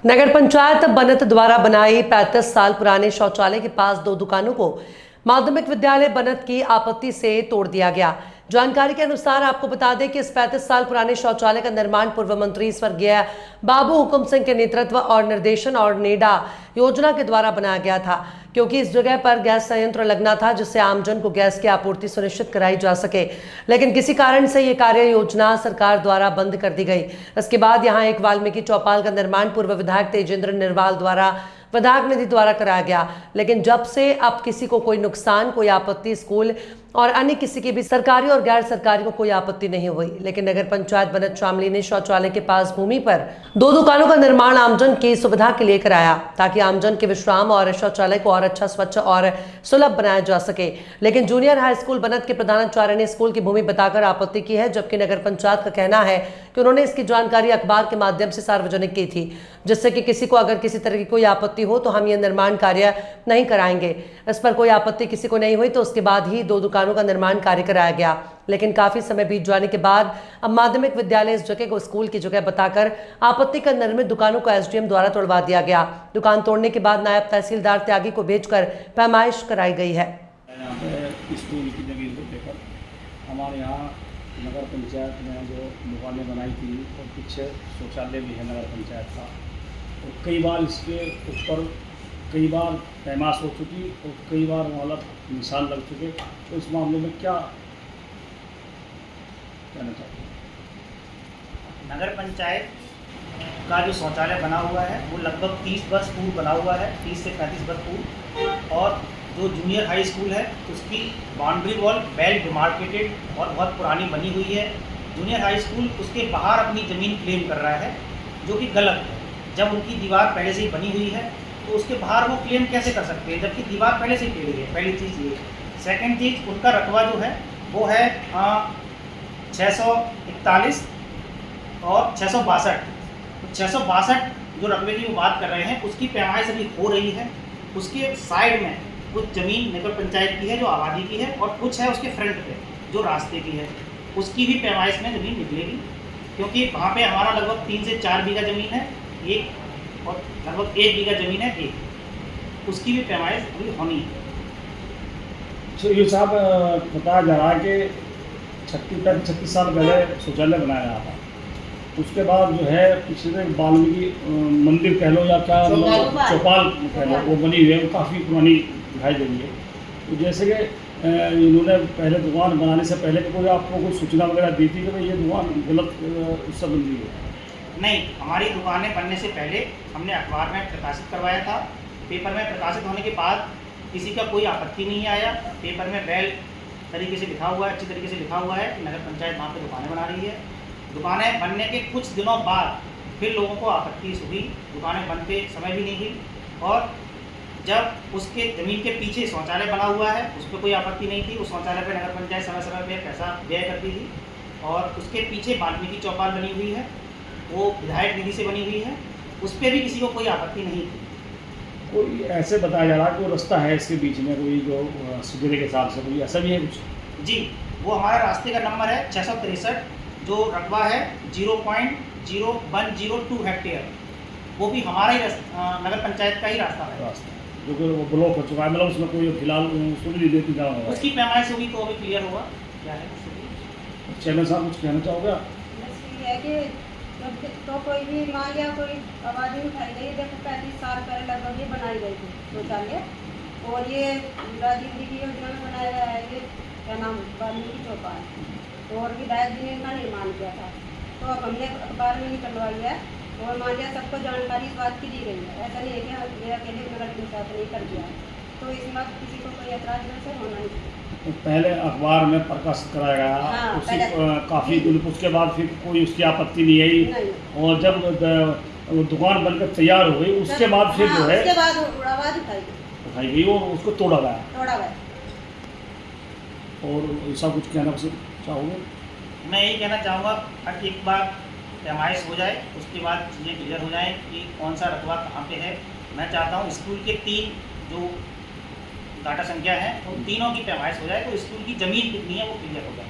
नगर पंचायत बनत द्वारा बनाई 35 साल पुराने शौचालय के पास 2 दुकानों को माध्यमिक विद्यालय बनत की आपत्ति से तोड़ दिया गया। जानकारी के अनुसार आपको बता दें कि इस 35 साल पुराने शौचालय का निर्माण पूर्व मंत्री स्वर्गीय बाबू हुकुम सिंह के नेतृत्व और निर्देशन और नेडा योजना के द्वारा बनाया गया था, क्योंकि इस जगह पर गैस संयंत्र लगना था जिससे आमजन को गैस की आपूर्ति सुनिश्चित कराई जा सके। लेकिन किसी कारण से ये कार्य योजना सरकार द्वारा बंद कर दी गई। इसके बाद यहाँ एक वाल्मीकि चौपाल का निर्माण पूर्व विधायक तेजेंद्र निर्वाल द्वारा विधायक निधि द्वारा कराया गया। लेकिन जब से अब किसी को कोई नुकसान, कोई आपत्ति स्कूल और अन्य किसी की भी सरकारी और गैर सरकारी को कोई आपत्ति नहीं हुई। लेकिन नगर पंचायत बनत शामली ने शौचालय के पास भूमि पर 2 दुकानों का निर्माण आमजन की सुविधा के लिए कराया, ताकि आमजन के विश्राम और शौचालय को और अच्छा, स्वच्छ और सुलभ बनाया जा सके। लेकिन जूनियर हाई स्कूल बनत के प्रधानाचार्य ने स्कूल की भूमि बताकर आपत्ति की है, जबकि नगर पंचायत का कहना है कि उन्होंने इसकी जानकारी अखबार के माध्यम से सार्वजनिक की थी, जिससे कि किसी को अगर किसी तरह की कोई आपत्ति हो तो हम ये निर्माण कार्य नहीं कराएंगे। इस पर कोई आपत्ति किसी को नहीं हुई तो उसके बाद ही 2 दुकानों का निर्माण कार्य कराया गया। लेकिन काफी समय बीत जाने के बाद अब माध्यमिक विद्यालय इस जगह को स्कूल की जगह बताकर आपत्ति कर निर्मित दुकानों को एसडीएम द्वारा तोड़वा दिया गया। दुकान तोड़ने के बाद नायब तहसीलदार त्यागी को भेजकर पैमाइश कराई गई है। स्कूल की जमीन को लेकर हमारे यहाँ नगर पंचायत ने जो दुकानें बनाई थी और पीछे शौचालय भी है नगर पंचायत का, और कई बार इसके ऊपर कई बार पैमाश हो चुकी और कई बार मतलब निशान लग चुके। तो इस मामले में क्या कहना चाहते हैं? नगर पंचायत का जो शौचालय बना हुआ है वो लगभग 30 वर्ष पूर्व बना हुआ है, 30 से 35 वर्ष पूर्व। और जो जूनियर हाई स्कूल है उसकी बाउंड्री वॉल वेल डिमार्केटेड और बहुत पुरानी बनी हुई है। जूनियर हाई स्कूल उसके बाहर अपनी ज़मीन क्लेम कर रहा है, जो कि गलत है। जब उनकी दीवार पहले से ही बनी हुई है तो उसके बाहर वो क्लेम कैसे कर सकते हैं, जबकि दीवार पहले से ही टेढ़ी है। पहली चीज़ ये। सेकंड चीज़, उनका रकबा जो है वो है 641 और 662। तो 662 जो रकबे की वो बात कर रहे हैं उसकी पैमाइश अभी हो रही है। उसके साइड में कुछ ज़मीन नगर पंचायत की है जो आबादी की है, और कुछ है उसके फ्रंट पे जो रास्ते की है, उसकी भी पैमाइश में ज़मीन निकलेगी, क्योंकि वहाँ पे हमारा लगभग 3 से 4 बीघा ज़मीन है एक, और लगभग 1 बीघा ज़मीन है एक, उसकी भी पैमाइश अभी होनी है। तो ये साहब बताया जा रहा है कि 36 साल पहले शौचालय बनाया गया था, उसके बाद जो है पिछले वाल्मीकि मंदिर कह लो या क्या चौपाल कह लो, वो बनी हुई है, वो काफ़ी पुरानी दिखाई दे रही है। तो जैसे कि इन्होंने पहले दुकान बनाने से पहले कोई आपको कोई सूचना वगैरह दी थी कि भाई ये दुकान गलत उससे बन रही है? नहीं, हमारी दुकानें बनने से पहले हमने अखबार में प्रकाशित करवाया था। पेपर में प्रकाशित होने के बाद किसी का कोई आपत्ति नहीं आया। पेपर में वेल तरीके से लिखा हुआ है, अच्छी तरीके से लिखा हुआ है कि नगर पंचायत वहाँ पे दुकानें बना रही है। दुकानें बनने के कुछ दिनों बाद फिर लोगों को आपत्ति हुई, दुकानें बनते समय भी नहीं हुई। और जब उसके ज़मीन के पीछे शौचालय बना हुआ है उस पर कोई आपत्ति नहीं थी। उस शौचालय पर नगर पंचायत समय समय पर पैसा व्यय करती थी। और उसके पीछे वाल्मीकि चौपाल बनी हुई है, वो विधायक निधि से बनी हुई है, उस पर भी किसी को कोई आपत्ति नहीं थी। कोई ऐसे बताया जा रहा है कि वो रास्ता है इसके बीच में कोई जो सुविधा के हिसाब से, कोई ऐसा भी है कुछ? जी, वो हमारे रास्ते का नंबर है 663, जो रकबा है 0.0102 हेक्टेयर। वो भी हमारा ही नगर पंचायत का ही रास्ता है। रास्ता जो कि वो ब्लॉक हो चुका है, मतलब उसमें कोई फिलहाल सुविधा देती जा रहा है। उसकी पैमाइश होगी तो अभी क्लियर होगा क्या है। चैनल साहब कुछ कहना चाहोगे? है कि तो कोई भी मान लिया कोई आबादी उठाई गई, देखो 35 साल पहले लगभग ये बनाई गई थी शौचालय, और ये राजीव जी की योजना में बनाया गया है। ये क्या नाम, वाल्मीकि चौपाल, तो और विधायक जी ने इनका निर्माण किया था। तो अब हमने अखबार में निकलवाई है और मान लिया सबको जानकारी इस बात की दी गई है। ऐसा नहीं है कि हम मेरा अकेले नगर पंचायत नहीं कर दिया, तो इसमें किसी को कोई ऐतराज वैसे होना नहीं चाहिए। तो पहले अखबार में प्रकाशित कराया गया, हाँ, काफ़ी दिन, उसके बाद फिर कोई उसकी आपत्ति नहीं आई, और जब वो दुकान बनकर तैयार हो गई उसके बाद फिर जो है उसके बाद आवाज़ उठाई गई और उसको तोड़ा गया। और ऐसा कुछ कहना चाहोगे? मैं यही कहना चाहूँगा कि एक बार पैमाइश हो जाए, उसके बाद चीज़ें क्लियर हो जाएँ कि कौन सा रकबा कहाँ पे है। मैं चाहता हूँ स्कूल के 3 जो डाटा संख्या है, उन तीनों की पैमाइश हो जाए तो स्कूल की ज़मीन कितनी है वो क्लियर हो जाए।